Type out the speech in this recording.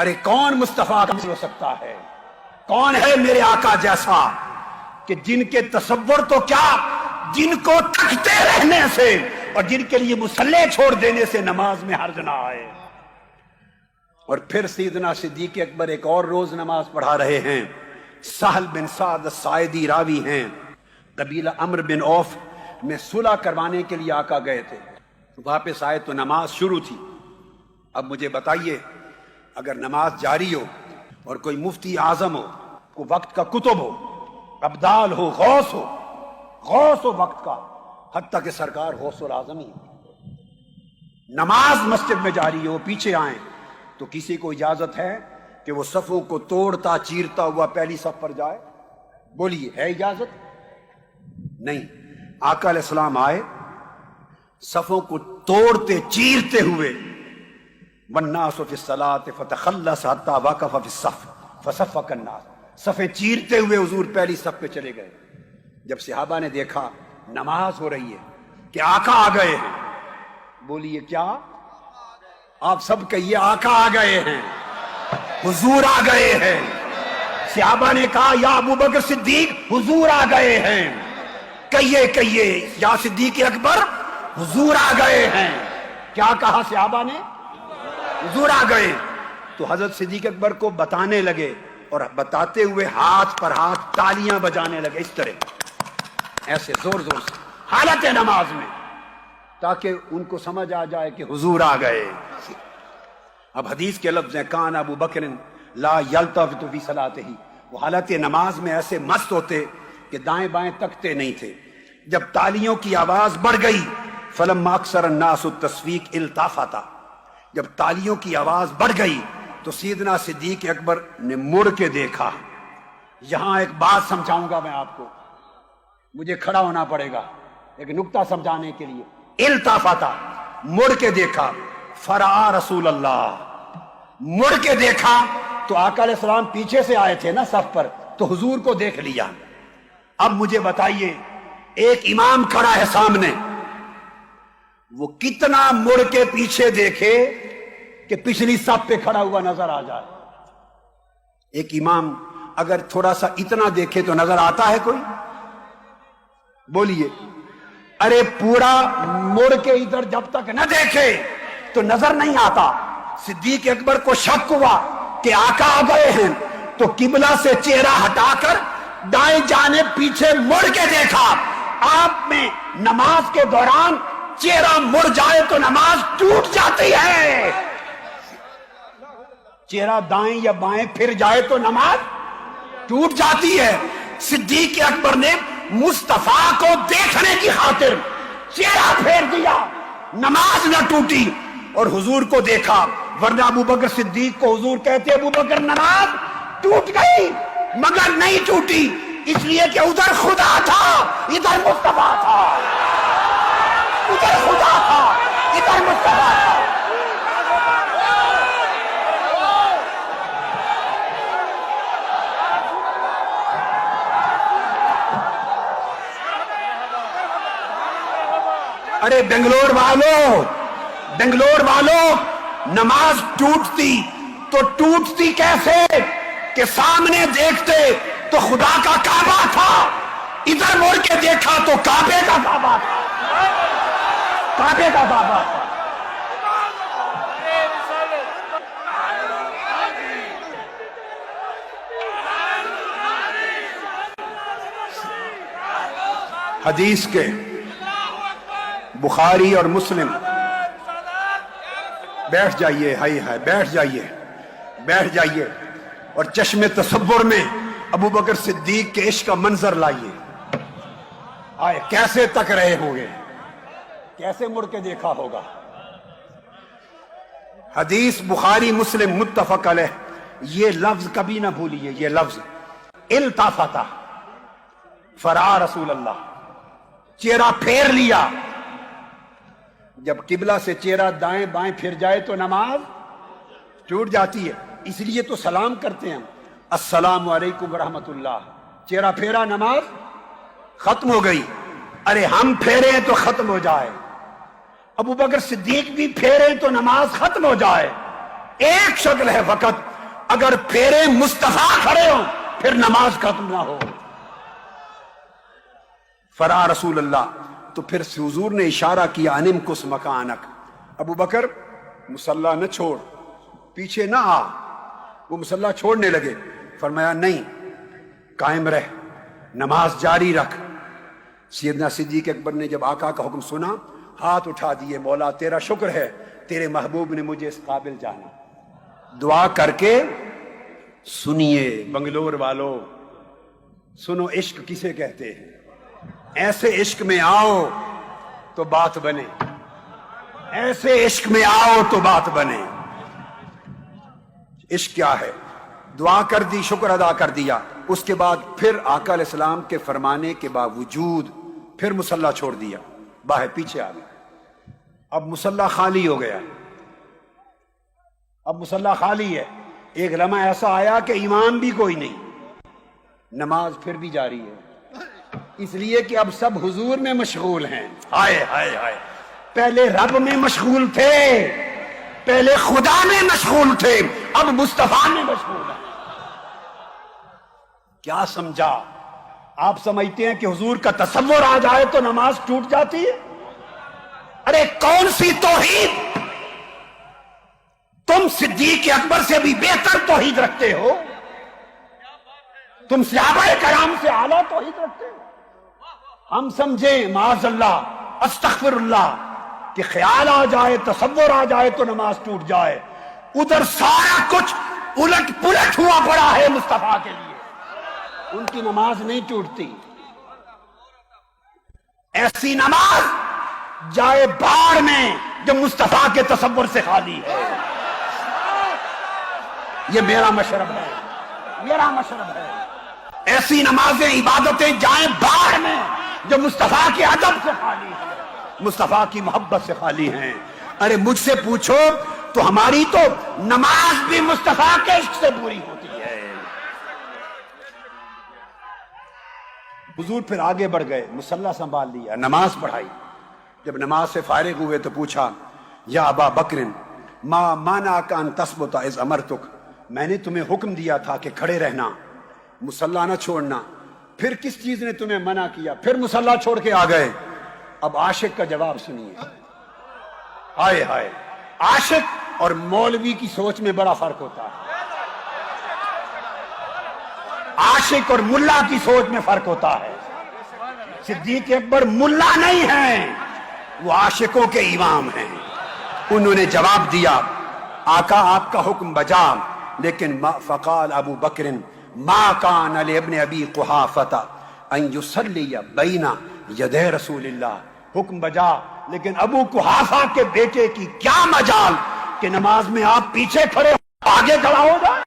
ارے کون مصطفیٰ کا ہو سکتا ہے؟ کون ہے میرے آقا جیسا کہ جن کے تصور تو کیا، جن کو تکتے رہنے سے اور جن کے لیے مصلی چھوڑ دینے سے نماز میں حرج نہ آئے۔ اور پھر سیدنا صدیق اکبر ایک اور روز نماز پڑھا رہے ہیں۔ سہل بن سعد الساعدی راوی ہیں، قبیلہ عمرو بن عوف میں صلح کروانے کے لیے آقا گئے تھے، واپس آئے تو نماز شروع تھی۔ اب مجھے بتائیے، اگر نماز جاری ہو اور کوئی مفتی اعظم ہو، کوئی وقت کا کتب ہو، ابدال ہو، غوث ہو وقت کا، حتیٰ کہ سرکار غوث العظم ہی، نماز مسجد میں جاری ہو، پیچھے آئیں تو کسی کو اجازت ہے کہ وہ صفوں کو توڑتا چیرتا ہوا پہلی صف پر جائے؟ بولیے، ہے اجازت؟ نہیں۔ آقا علیہ السلام آئے، صفوں کو توڑتے چیرتے ہوئے، والناس فی الصلاۃ فتخلص حتی وقف فی الصف فصفق الناس، صفیں چیرتے ہوئے حضور پہلی صف پہ چلے گئے۔ جب صحابہ نے دیکھا نماز ہو رہی ہے کہ آقا آ گئے ہیں، بولیے کیا؟ آپ سب کہیے، آقا آ گئے ہیں، حضور آ گئے ہیں۔ صحابہ نے کہا، یا ابو بکر صدیق، حضور آ گئے ہیں۔ کہیے یا صدیق اکبر، حضور آ گئے ہیں۔ کیا کہا صحابہ نے؟ حضور آ گئے۔ تو حضرت صدیق اکبر کو بتانے لگے، اور بتاتے ہوئے ہاتھ پر ہاتھ تالیاں بجانے لگے، اس طرح ایسے زور زور سے حالت نماز میں، تاکہ ان کو سمجھ آ جائے کہ حضور آ گئے۔ اب حدیث کے لفظ ہیں، کان ابو بکر لا یلتفت فی صلاتہ، وہ حالت نماز میں ایسے مست ہوتے کہ دائیں بائیں تکتے نہیں تھے۔ جب تالیوں کی آواز بڑھ گئی، فلما اکثر الناس التصفیق التفتا، جب تالیوں کی آواز بڑھ گئی تو سیدنا صدیق اکبر نے مڑ کے دیکھا۔ یہاں ایک بات سمجھاؤں گا میں آپ کو، مجھے کھڑا ہونا پڑے گا ایک نکتہ سمجھانے کے لیے۔ التفتا، مڑ کے دیکھا، فرآ رسول اللہ، مڑ کے دیکھا تو آقا علیہ السلام پیچھے سے آئے تھے نا صف پر، تو حضور کو دیکھ لیا۔ اب مجھے بتائیے، ایک امام کھڑا ہے سامنے، وہ کتنا مڑ کے پیچھے دیکھے کہ پچھلی صف پہ کھڑا ہوا نظر آ جائے؟ ایک امام اگر تھوڑا سا اتنا دیکھے تو نظر آتا ہے کوئی؟ بولیے۔ ارے پورا مڑ کے ادھر جب تک نہ دیکھے تو نظر نہیں آتا۔ صدیق اکبر کو شک ہوا کہ آقا آ گئے ہیں، تو قبلہ سے چہرہ ہٹا کر دائیں جانب پیچھے مڑ کے دیکھا۔ آپ میں نماز کے دوران چہرہ مڑ جائے تو نماز ٹوٹ جاتی ہے، چہرہ دائیں یا بائیں پھر جائے تو نماز ٹوٹ جاتی ہے۔ صدیق اکبر نے مصطفیٰ کو دیکھنے کی خاطر چہرہ پھیر دیا، نماز نہ ٹوٹی، اور حضور کو دیکھا۔ ورنہ ابو بکر صدیق کو حضور کہتے، ابو بکر نماز ٹوٹ گئی مگر نہیں ٹوٹی، اس لیے کہ ادھر خدا تھا ادھر مصطفیٰ تھا، ادھر خدا تھا ادھر مصطفیٰ تھا۔ ارے بنگلور والوں، نماز ٹوٹتی تو ٹوٹتی کیسے کہ سامنے دیکھتے تو خدا کا کعبہ تھا، ادھر مڑ کے دیکھا تو کعبے کا کعبہ تھا، کعبے کا کعبہ تھا۔ حدیث کے بخاری اور مسلم، بیٹھ جائیے، بیٹھ جائیے اور چشم تصور میں ابو بکر صدیق کے عشق کا منظر لائیے۔ آئے کیسے تک رہے ہوں گے، کیسے مڑ کے دیکھا ہوگا۔ حدیث بخاری مسلم متفق علیہ، یہ لفظ کبھی نہ بھولیے، یہ لفظ التفتا، فرآ رسول اللہ، چہرہ پھیر لیا۔ جب قبلہ سے چہرہ دائیں بائیں پھر جائے تو نماز ٹوٹ جاتی ہے، اس لیے تو سلام کرتے ہیں، السلام علیکم ورحمۃ اللہ، چہرہ پھیرا نماز ختم ہو گئی۔ ارے ہم پھیریں تو ختم ہو جائے، ابو بکر صدیق بھی پھیریں تو نماز ختم ہو جائے، ایک شکل ہے وقت، اگر پھیرے مصطفیٰ کھڑے ہوں پھر نماز ختم نہ ہو۔ فرا رسول اللہ، تو پھر حضور نے اشارہ کیا انم کس مکانک، ابو بکر مصلی نہ چھوڑ، پیچھے نہ آ۔ وہ مصلی چھوڑنے لگے، فرمایا نہیں، قائم رہ، نماز جاری رکھ۔ سیدنا صدیق اکبر نے جب آقا کا حکم سنا، ہاتھ اٹھا دیے، مولا تیرا شکر ہے، تیرے محبوب نے مجھے اس قابل جانا۔ دعا کر کے سنیے بنگلور والو، سنو عشق کسے کہتے ہیں، ایسے عشق میں آؤ تو بات بنے، ایسے عشق میں آؤ تو بات بنے۔ عشق کیا ہے؟ دعا کر دی، شکر ادا کر دیا، اس کے بعد پھر آقا علیہ السلام کے فرمانے کے باوجود پھر مصلی چھوڑ دیا، باہر پیچھے آ گیا۔ اب مصلی خالی ہو گیا، اب مصلی خالی ہے۔ ایک لمحہ ایسا آیا کہ امام بھی کوئی نہیں، نماز پھر بھی جاری ہے، اس لیے کہ اب سب حضور میں مشغول ہیں۔ ہائے ہائے ہائے، پہلے رب میں مشغول تھے، پہلے خدا میں مشغول تھے، اب مصطفیٰ میں مشغول ہیں۔ کیا سمجھا؟ آپ سمجھتے ہیں کہ حضور کا تصور آ جائے تو نماز ٹوٹ جاتی ہے؟ ارے کون سی توحید؟ تم صدیق اکبر سے بھی بہتر توحید رکھتے ہو، تم صحابہ کرام سے اعلیٰ توحید رکھتے ہو۔ ہم سمجھیں معاذ اللہ، استغفر اللہ، کہ خیال آ جائے، تصور آ جائے تو نماز ٹوٹ جائے، ادھر سارا کچھ الٹ پلٹ ہوا پڑا ہے مصطفیٰ کے لیے، ان کی نماز نہیں ٹوٹتی۔ ایسی نماز جائے باڑ میں جو مصطفیٰ کے تصور سے خالی ہے۔ یہ میرا مشرب ہے، میرا مشرب ہے۔ ایسی نمازیں، عبادتیں جائیں باڑ میں جو مصطفیٰ کے ادب سے خالی ہیں، مصطفیٰ کی محبت سے خالی ہیں۔ ارے مجھ سے پوچھو تو ہماری تو نماز بھی مصطفیٰ کے عشق سے پوری ہوتی ہے۔ حضور پھر آگے بڑھ گئے، مصلی سنبھال لیا، نماز پڑھائی۔ جب نماز سے فارغ ہوئے تو پوچھا، یا ابا بکر ما منعک ان تثبت اذ امرتک، میں نے تمہیں حکم دیا تھا کہ کھڑے رہنا، مصلی نہ چھوڑنا، پھر کس چیز نے تمہیں منع کیا؟ پھر مصلی چھوڑ کے آ گئے۔ اب عاشق کا جواب سنیے۔ ہائے ہائے، عاشق اور مولوی کی سوچ میں بڑا فرق ہوتا ہے، عاشق اور ملا کی سوچ میں فرق ہوتا ہے۔ صدیق اکبر ملا نہیں ہیں، وہ عاشقوں کے امام ہیں۔ انہوں نے جواب دیا، آقا آپ کا حکم بجا، لیکن فقال ابو بکر ما کان لابن ابی قحافۃ ان یصلی بین یدی رسول اللہ، حکم بجا، لیکن ابو قحافہ کے بیٹے کی کیا مجال کہ نماز میں آپ پیچھے کھڑے آگے کھڑا ہو جائے۔